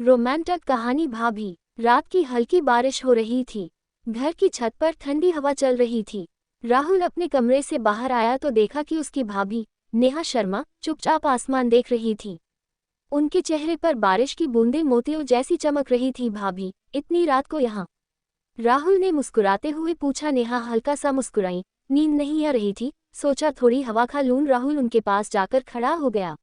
Romantic कहानी। भाभी। रात की हल्की बारिश हो रही थी। घर की छत पर ठंडी हवा चल रही थी। राहुल अपने कमरे से बाहर आया तो देखा कि उसकी भाभी नेहा शर्मा चुपचाप आसमान देख रही थी। उनके चेहरे पर बारिश की बूंदें मोतियों जैसी चमक रही थी। भाभी, इतनी रात को यहाँ? राहुल ने मुस्कुराते हुए पूछा। नेहा हल्का सा मुस्कुराई। नींद नहीं आ रही थी, सोचा थोड़ी हवा खा लूं। राहुल उनके पास जाकर खड़ा हो गया।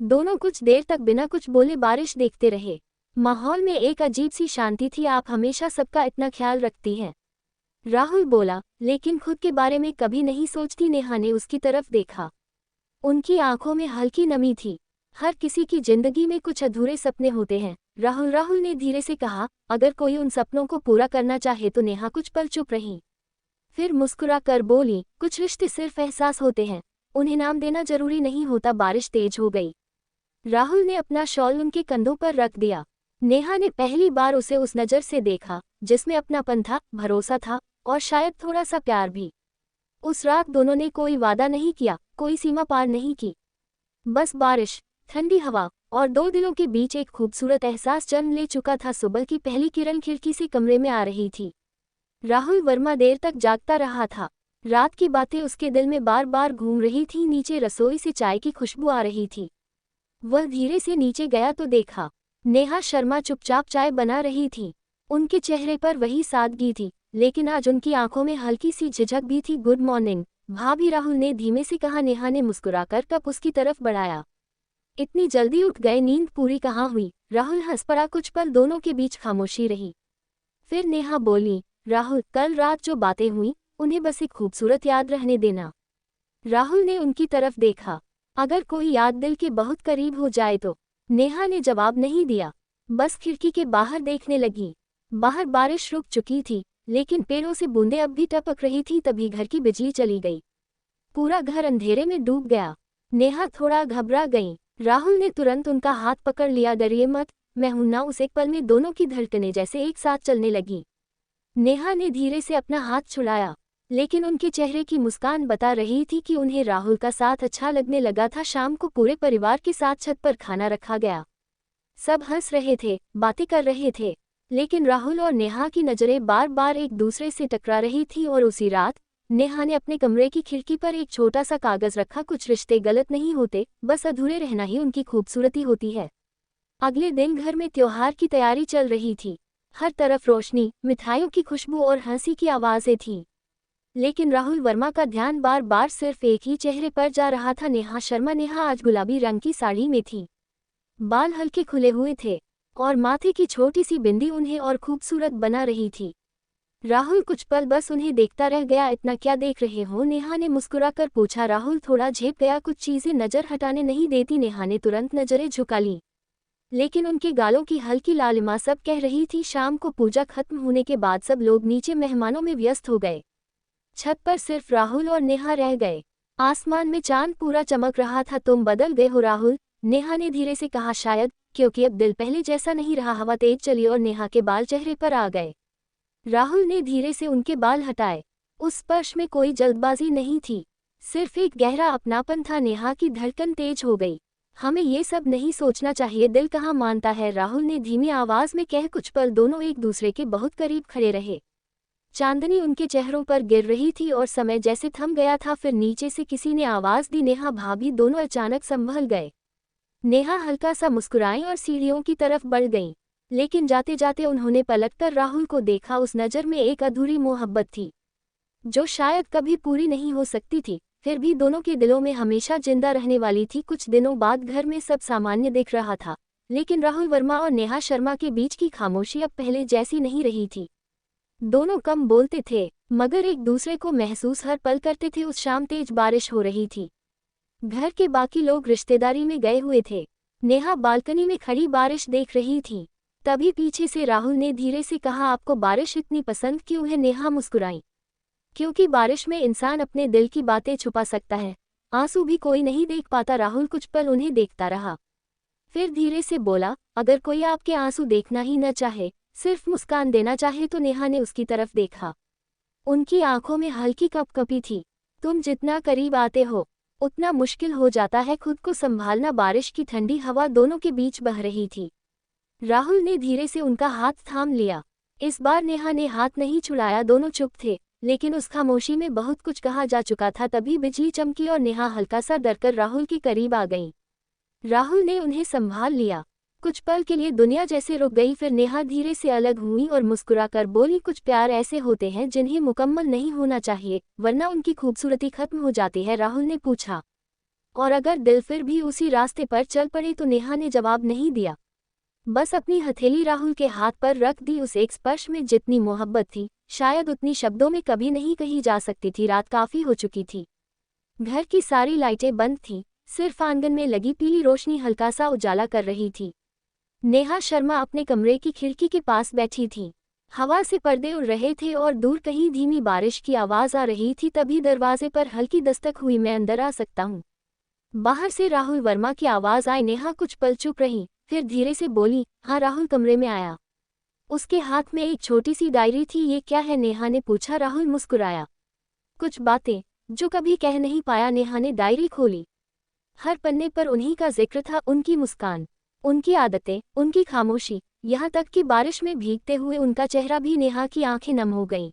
दोनों कुछ देर तक बिना कुछ बोले बारिश देखते रहे। माहौल में एक अजीब सी शांति थी। आप हमेशा सबका इतना ख्याल रखती हैं, राहुल बोला, लेकिन खुद के बारे में कभी नहीं सोचती। नेहा ने उसकी तरफ देखा। उनकी आंखों में हल्की नमी थी। हर किसी की जिंदगी में कुछ अधूरे सपने होते हैं। राहुल ने धीरे से कहा, अगर कोई उन सपनों को पूरा करना चाहे तो। नेहा कुछ पल चुप रही, फिर मुस्कुरा कर बोली, कुछ रिश्ते सिर्फ एहसास होते हैं, उन्हें नाम देना जरूरी नहीं होता। बारिश तेज हो गई। राहुल ने अपना शॉल उनके कंधों पर रख दिया। नेहा ने पहली बार उसे उस नज़र से देखा जिसमें अपनापन था, भरोसा था और शायद थोड़ा सा प्यार भी। उस रात दोनों ने कोई वादा नहीं किया, कोई सीमा पार नहीं की। बस बारिश, ठंडी हवा और दो दिलों के बीच एक खूबसूरत एहसास जन्म ले चुका था। सुबह की पहली किरण खिड़की से कमरे में आ रही थी। राहुल वर्मा देर तक जागता रहा था। रात की बातें उसके दिल में बार बार घूम रही थीं। नीचे रसोई से चाय की खुशबू आ रही थी। वह धीरे से नीचे गया तो देखा नेहा शर्मा चुपचाप चाय बना रही थी। उनके चेहरे पर वही सादगी थी, लेकिन आज उनकी आंखों में हल्की सी झिझक भी थी। गुड मॉर्निंग भाभी, राहुल ने धीमे से कहा। नेहा ने मुस्कुराकर कप उसकी तरफ बढ़ाया। इतनी जल्दी उठ गए, नींद पूरी कहाँ हुई? राहुल हंस पड़ा। कुछ पल दोनों के बीच खामोशी रही। फिर नेहा बोली, राहुल, कल रात जो बातें हुई उन्हें बस एक खूबसूरत याद रहने देना। राहुल ने उनकी तरफ देखा। अगर कोई याद दिल के बहुत करीब हो जाए तो? नेहा ने जवाब नहीं दिया, बस खिड़की के बाहर देखने लगी। बाहर बारिश रुक चुकी थी, लेकिन पेड़ों से बूंदें अब भी टपक रही थी। तभी घर की बिजली चली गई। पूरा घर अंधेरे में डूब गया। नेहा थोड़ा घबरा गई। राहुल ने तुरंत उनका हाथ पकड़ लिया। डरिए मत, मैं हूं ना। उस एक पल में दोनों की धड़कनें जैसे एक साथ चलने लगी। नेहा ने धीरे से अपना हाथ छुड़ाया, लेकिन उनके चेहरे की मुस्कान बता रही थी कि उन्हें राहुल का साथ अच्छा लगने लगा था। शाम को पूरे परिवार के साथ छत पर खाना रखा गया। सब हंस रहे थे, बातें कर रहे थे, लेकिन राहुल और नेहा की नज़रें बार बार एक दूसरे से टकरा रही थी। और उसी रात नेहा ने अपने कमरे की खिड़की पर एक छोटा सा कागज रखा। कुछ रिश्ते गलत नहीं होते, बस अधूरे रहना ही उनकी खूबसूरती होती है। अगले दिन घर में त्योहार की तैयारी चल रही थी। हर तरफ रोशनी, मिठाइयों की खुशबू और हंसी की आवाज़ें थीं। लेकिन राहुल वर्मा का ध्यान बार बार सिर्फ एक ही चेहरे पर जा रहा था, नेहा शर्मा। नेहा आज गुलाबी रंग की साड़ी में थी। बाल हल्के खुले हुए थे और माथे की छोटी सी बिंदी उन्हें और खूबसूरत बना रही थी। राहुल कुछ पल बस उन्हें देखता रह गया। इतना क्या देख रहे हो? नेहा ने मुस्कुराकर पूछा। राहुल थोड़ा झेप गया। कुछ चीजें नजर हटाने नहीं देती। नेहा ने तुरंत नजरें झुका ली, लेकिन उनके गालों की हल्की लालिमा सब कह रही थी। शाम को पूजा खत्म होने के बाद सब लोग नीचे मेहमानों में व्यस्त हो गए। छत पर सिर्फ राहुल और नेहा रह गए। आसमान में चांद पूरा चमक रहा था। तुम बदल गए हो राहुल, नेहा ने धीरे से कहा। शायद क्योंकि अब दिल पहले जैसा नहीं रहा। हवा तेज चली और नेहा के बाल चेहरे पर आ गए। राहुल ने धीरे से उनके बाल हटाए। उस स्पर्श में कोई जल्दबाजी नहीं थी, सिर्फ एक गहरा अपनापन था। नेहा की धड़कन तेज हो गई। हमें ये सब नहीं सोचना चाहिए, दिल कहाँ मानता है, राहुल ने धीमी आवाज में कह। कुछ पल दोनों एक दूसरे के बहुत करीब खड़े रहे। चांदनी उनके चेहरों पर गिर रही थी और समय जैसे थम गया था। फिर नीचे से किसी ने आवाज दी, नेहा भाभी। दोनों अचानक संभल गए। नेहा हल्का सा मुस्कुराई और सीढ़ियों की तरफ बढ़ गईं, लेकिन जाते जाते उन्होंने पलटकर राहुल को देखा। उस नज़र में एक अधूरी मोहब्बत थी जो शायद कभी पूरी नहीं हो सकती थी, फिर भी दोनों के दिलों में हमेशा जिंदा रहने वाली थी। कुछ दिनों बाद घर में सब सामान्य दिख रहा था, लेकिन राहुल वर्मा और नेहा शर्मा के बीच की खामोशी अब पहले जैसी नहीं रही थी। दोनों कम बोलते थे, मगर एक दूसरे को महसूस हर पल करते थे। उस शाम तेज बारिश हो रही थी। घर के बाकी लोग रिश्तेदारी में गए हुए थे। नेहा बालकनी में खड़ी बारिश देख रही थी। तभी पीछे से राहुल ने धीरे से कहा, आपको बारिश इतनी पसंद क्यों है? नेहा मुस्कुराई, क्योंकि बारिश में इंसान अपने दिल की बातें छुपा सकता है। आंसू भी कोई नहीं देख पाता। राहुल कुछ पल उन्हें देखता रहा, फिर धीरे से बोला, अगर कोई आपके आंसू देखना ही न चाहे, सिर्फ मुस्कान देना चाहे तो? नेहा ने उसकी तरफ देखा। उनकी आंखों में हल्की कपकपी थी। तुम जितना करीब आते हो उतना मुश्किल हो जाता है खुद को संभालना। बारिश की ठंडी हवा दोनों के बीच बह रही थी। राहुल ने धीरे से उनका हाथ थाम लिया। इस बार नेहा ने हाथ नहीं छुड़ाया, दोनों चुप थे, लेकिन उस खामोशी में बहुत कुछ कहा जा चुका था। तभी बिजली चमकी और नेहा हल्का सा डरकर राहुल के करीब आ गई। राहुल ने उन्हें संभाल लिया। कुछ पल के लिए दुनिया जैसे रुक गई, फिर नेहा धीरे से अलग हुई और मुस्कुराकर बोली, कुछ प्यार ऐसे होते हैं जिन्हें मुकम्मल नहीं होना चाहिए, वरना उनकी खूबसूरती खत्म हो जाती है। राहुल ने पूछा, और अगर दिल फिर भी उसी रास्ते पर चल पड़े तो? नेहा ने जवाब नहीं दिया, बस अपनी हथेली राहुल के हाथ पर रख दी। उस एक स्पर्श में जितनी मोहब्बत थी, शायद उतनी शब्दों में कभी नहीं कही जा सकती थी। रात काफी हो चुकी थी। घर की सारी लाइटें बंद थीं, सिर्फ आंगन में लगी पीली रोशनी हल्का सा उजाला कर रही थी। नेहा शर्मा अपने कमरे की खिड़की के पास बैठी थी। हवा से पर्दे उड़ रहे थे और दूर कहीं धीमी बारिश की आवाज आ रही थी। तभी दरवाजे पर हल्की दस्तक हुई। मैं अंदर आ सकता हूँ? बाहर से राहुल वर्मा की आवाज आई। नेहा कुछ पल चुप रही, फिर धीरे से बोली, हाँ। राहुल कमरे में आया। उसके हाथ में एक छोटी सी डायरी थी। ये क्या है? नेहा ने पूछा। राहुल मुस्कुराया, कुछ बातें जो कभी कह नहीं पाया। नेहा ने डायरी खोली। हर पन्ने पर उन्हीं का जिक्र था, उनकी मुस्कान, उनकी आदतें, उनकी खामोशी, यहाँ तक कि बारिश में भीगते हुए उनका चेहरा भी। नेहा की आंखें नम हो गईं।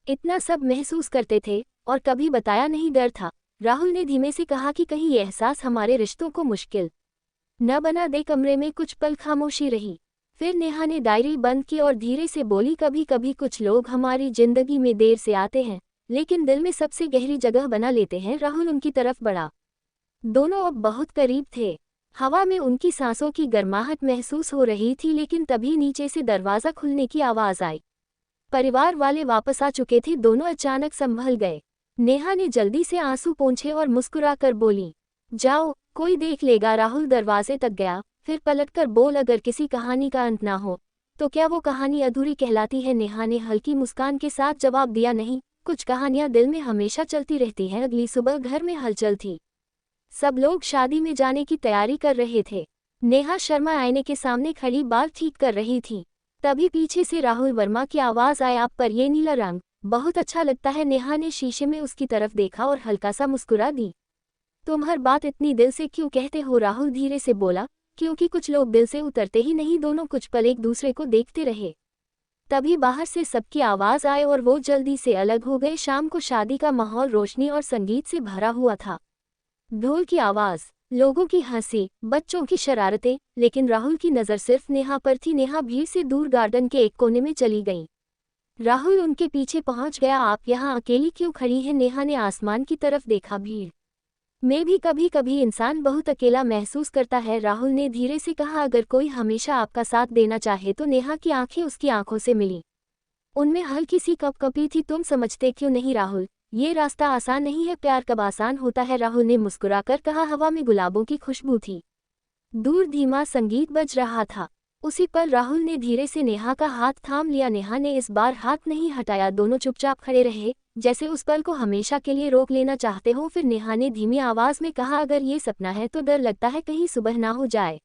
इतना सब महसूस करते थे और कभी बताया नहीं, डर था। राहुल ने धीमे से कहा कि कहीं ये एहसास हमारे रिश्तों को मुश्किल न बना दे। कमरे में कुछ पल खामोशी रही, फिर नेहा ने डायरी बंद की और धीरे से बोली, कभी कभी कुछ लोग हमारी जिंदगी में देर से आते हैं, लेकिन दिल में सबसे गहरी जगह बना लेते हैं। राहुल उनकी तरफ बढ़ा। दोनों अब बहुत करीब थे। हवा में उनकी सांसों की गर्माहट महसूस हो रही थी। लेकिन तभी नीचे से दरवाज़ा खुलने की आवाज़ आई। परिवार वाले वापस आ चुके थे। दोनों अचानक संभल गए। नेहा ने जल्दी से आंसू पोंछे और मुस्कुराकर बोली, जाओ, कोई देख लेगा। राहुल दरवाजे तक गया, फिर पलटकर बोल, अगर किसी कहानी का अंत ना हो तो क्या वो कहानी अधूरी कहलाती है? नेहा ने हल्की मुस्कान के साथ जवाब दिया, नहीं, कुछ कहानियां दिल में हमेशा चलती रहती हैं। अगली सुबह घर में हलचल थी। सब लोग शादी में जाने की तैयारी कर रहे थे। नेहा शर्मा आईने के सामने खड़ी बाल ठीक कर रही थी। तभी पीछे से राहुल वर्मा की आवाज़ आई, आप पर ये नीला रंग बहुत अच्छा लगता है। नेहा ने शीशे में उसकी तरफ देखा और हल्का सा मुस्कुरा दी। तुम हर बात इतनी दिल से क्यों कहते हो? राहुल धीरे से बोला, क्योंकि कुछ लोग दिल से उतरते ही नहीं। दोनों कुछ पल एक दूसरे को देखते रहे। तभी बाहर से सबकी आवाज़ आए और वो जल्दी से अलग हो गए। शाम को शादी का माहौल रोशनी और संगीत से भरा हुआ था। ढोल की आवाज़, लोगों की हंसी, बच्चों की शरारतें, लेकिन राहुल की नज़र सिर्फ नेहा पर थी। नेहा भीड़ से दूर गार्डन के एक कोने में चली गई। राहुल उनके पीछे पहुंच गया। आप यहाँ अकेली क्यों खड़ी हैं? नेहा ने आसमान की तरफ देखा। भीड़ में भी कभी कभी इंसान बहुत अकेला महसूस करता है, राहुल ने धीरे से कहा। अगर कोई हमेशा आपका साथ देना चाहे तो? नेहा की आंखें उसकी आंखों से मिली, उनमें हल्की सी कपकपी थी। तुम समझते क्यों नहीं राहुल, ये रास्ता आसान नहीं है। प्यार कब आसान होता है? राहुल ने मुस्कुराकर कहा। हवा में गुलाबों की खुशबू थी, दूर धीमा संगीत बज रहा था। उसी पर राहुल ने धीरे से नेहा का हाथ थाम लिया। नेहा ने इस बार हाथ नहीं हटाया। दोनों चुपचाप खड़े रहे, जैसे उस पल को हमेशा के लिए रोक लेना चाहते हो। फिर नेहा ने धीमी आवाज में कहा, अगर ये सपना है तो डर लगता है कहीं सुबह ना हो जाए।